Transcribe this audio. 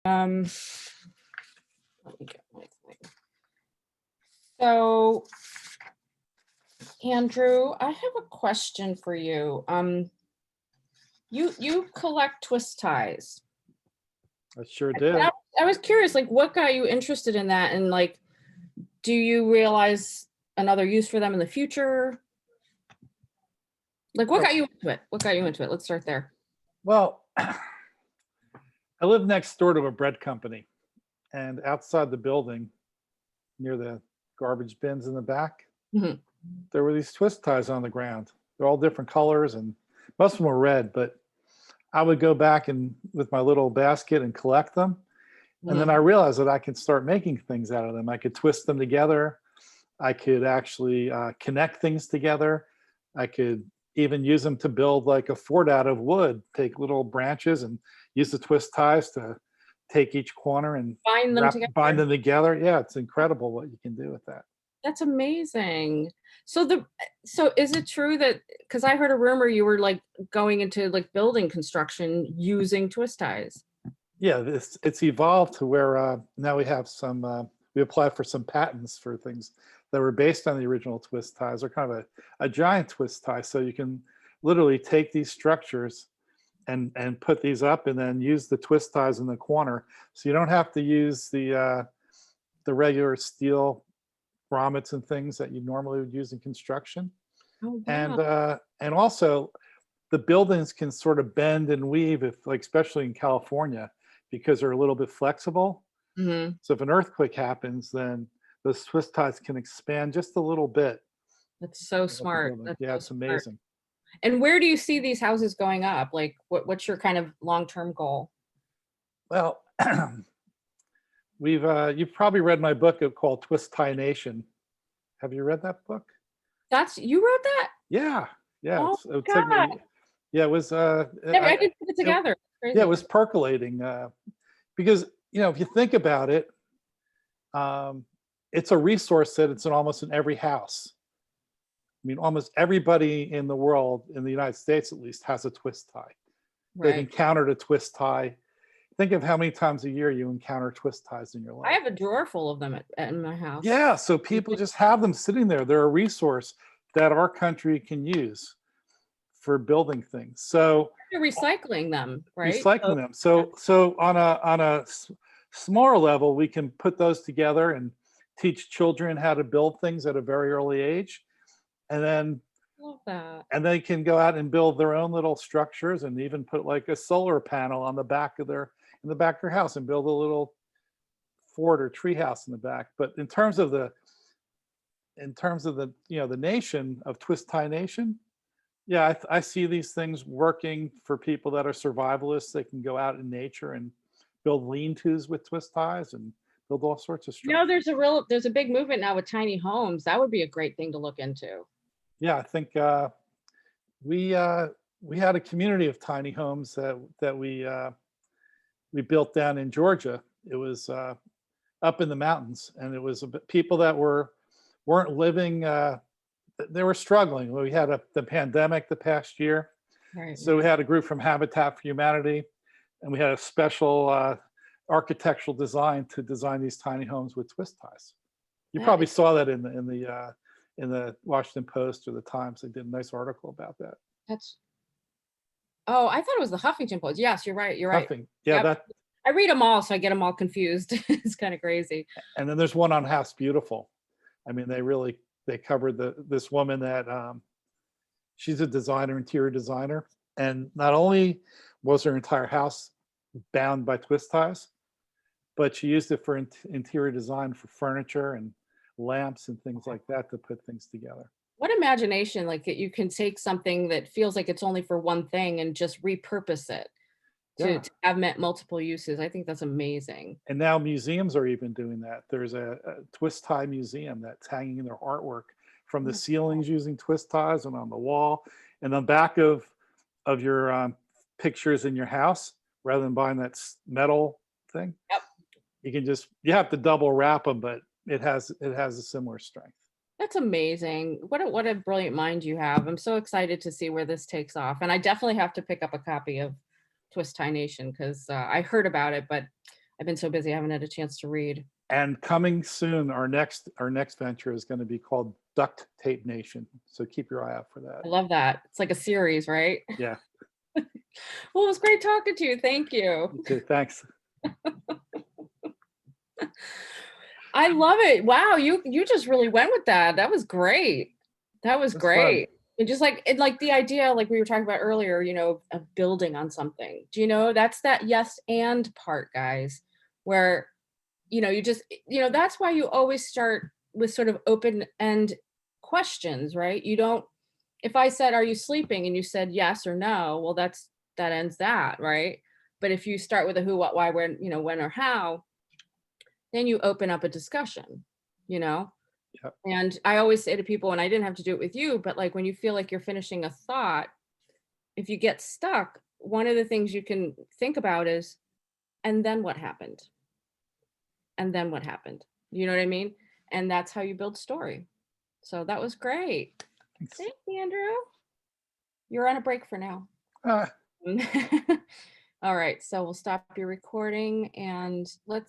Um, Let me get my thing. So, Andrew, I have a question for you. You collect twist ties. I sure And did. I was curious, like, what got you interested in that, and like, do you realize another use for them in the future? Like, what got you into it? What got you into it? Let's start there. Well, I live next door to a bread company, and outside the building, near the garbage bins in the back, Mhm. there were these twist ties on the ground. They're all different colors, and most of them were red, but I would go back and with my little basket and collect them. And then I realized that I could start making things out of them. I could twist them together. I could actually connect things together. I could even use them to build like a fort out of wood, take little branches and use the twist ties to take each corner and Bind them together. bind them together. Yeah, it's incredible what you can do with that. That's amazing. So is it true that, because I heard a rumor you were like going into like building construction using twist ties? Yeah, it's evolved to where now we have some, we applied for some patents for things that were based on the original twist ties. They're kind of a giant twist tie. So you can literally take these structures and put these up and then use the twist ties in the corner. So you don't have to use the regular steel grommets and things that you normally would use in construction. Oh, wow. And also the buildings can sort of bend and weave, if like especially in California, because they're a little bit flexible. Mhm. So if an earthquake happens, then those twist ties can expand just a little bit. That's so Of what the smart. building. That's Yeah, so it's smart. amazing. And where do you see these houses going up? Like, what's your kind of long-term goal? Well, you've probably read my book called Twist Tie Nation. Have you read that book? You wrote that? Yeah, yeah. Oh It my took God. me. Yeah, it was. I didn't put it It, together. yeah, it Crazy. was percolating because if you think about it, um, it's a resource that it's in almost in every house. I mean, almost everybody in the world, in the United States at least, has a twist tie. They've Right. encountered a twist tie. Think of how many times a year you encounter twist ties in your I life. have a drawer full of them in my house. Yeah, so people just have them sitting there. They're a resource that our country can use for building things. So You're recycling them, right? So, recycling them. yeah, So on a smaller level, we can put those together and teach children how to build things at a very early age, and then I love that. they can go out and build their own little structures and even put like a solar panel on the back of their house and build a little fort or tree house in the back. But in terms of the the nation of Twist Tie Nation, yeah, I see these things working for people that are survivalists. They can go out in nature and build lean-tos with twist ties and build all sorts of You know, structures. there's a big movement now with tiny homes. That would be a great thing to look into. Yeah, I think we uh, we had a community of tiny homes that we built down in Georgia. It was up in the mountains, and it was people that weren't living. They were struggling. We had the pandemic the past year, Right. so we had a group from Habitat for Humanity, and we had a special architectural design to design these tiny homes with twist ties. You That probably is, saw that in the Washington Post or the Times. They did a nice article about that. that's Oh, I thought it was the Huffington Post. Yes, you're right. You're right. Nothing. Yeah, Yep. that. I read them all, so I get them all confused. It's kind of crazy. And then there's one on House Beautiful. I mean, they covered this woman that she's a designer, interior designer, and not only was her entire house bound by twist ties, but she used it for interior design for furniture and lamps and things like that to put things together. What imagination, like that you can take something that feels like it's only for one thing and just repurpose it Yeah. to have multiple uses. I think that's amazing. And now museums are even doing that. There's a twist tie museum that's hanging their artwork from the Oh, ceilings using twist ties and on the wall and the back of your pictures in your house. Rather than buying that metal thing, yep. you have to double wrap them, but it has a similar strength. That's amazing. What a brilliant mind you have. I'm so excited to see where this takes off. And I definitely have to pick up a copy of Twist Tie Nation because I heard about it, but I've been so busy, I haven't had a chance to read. And coming soon, our next venture is going to be called Duct Tape Nation. So keep your eye out for that. I love that. It's like a series, right? Yeah. Well, it was great talking to you. Thank you. You too. Thanks. I love it. Wow, you just really went with that. That was great. That was It's fun. great. And just like it, like the idea, like we were talking about earlier, of building on something. Do you know that's that yes and part, guys, where you just that's why you always start with sort of open end questions, right? You don't, if I said, "Are you sleeping?" and you said yes or no, well, that ends that, right? But if you start with a who, what, why, when, when or how, then you open up a discussion, you know? Yep. And I always say to people, and I didn't have to do it with you, but like when you feel like you're finishing a thought, if you get stuck, one of the things you can think about is, and then what happened? And then what happened? You know what I mean? And that's how you build story. So that was great. Thanks. Thanks, Andrew. You're on a break for now. Ah. All right, so we'll stop your recording and let's